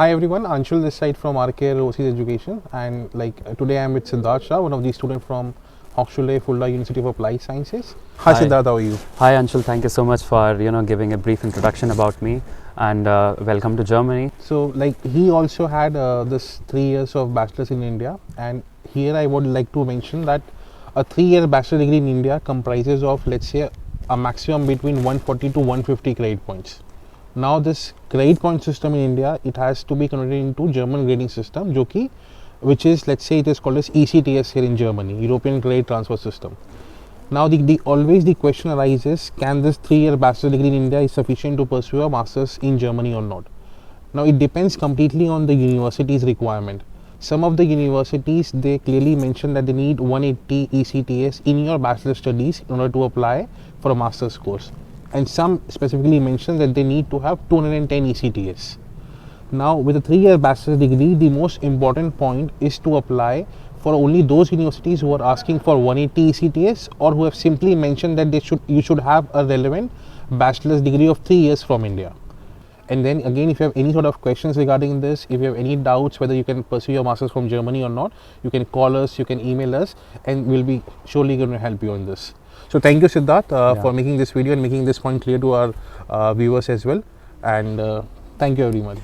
Hi everyone, Anshul this side from Rcare Overseas Education, and today I am with Siddharth Shah, one of the students from Hochschule Fulda University of Applied Sciences. Hi Siddharth, how are you? Hi Anshul, thank you so much for giving a brief introduction about me, and welcome to Germany. So he also had this 3 years of bachelor's in India, and here I would like to mention that a 3-year bachelor degree in India comprises of, let's say, a maximum between 140 to 150 credit points. Now this credit point system in India, it has to be converted into German grading system, which is, let's say, it is called as ECTS here in Germany, European Credit Transfer System. Now always the question arises, can this 3-year bachelor degree in India is sufficient to pursue a master's in Germany or not? Now it depends completely on the university's requirement. Some of the universities, they clearly mention that they need 180 ECTS in your bachelor studies in order to apply for a master's course. And some specifically mention that they need to have 210 ECTS. Now with a 3-year bachelor's degree, the most important point is to apply for only those universities who are asking for 180 ECTS or who have simply mentioned that you should have a relevant bachelor's degree of 3 years from India. And then again, if you have any sort of questions regarding this, if you have any doubts whether you can pursue your master's from Germany or not, you can call us, you can email us, and we'll be surely going to help you on this. So thank you Siddharth for making this video and making this point clear to our viewers as well, and thank you everyone.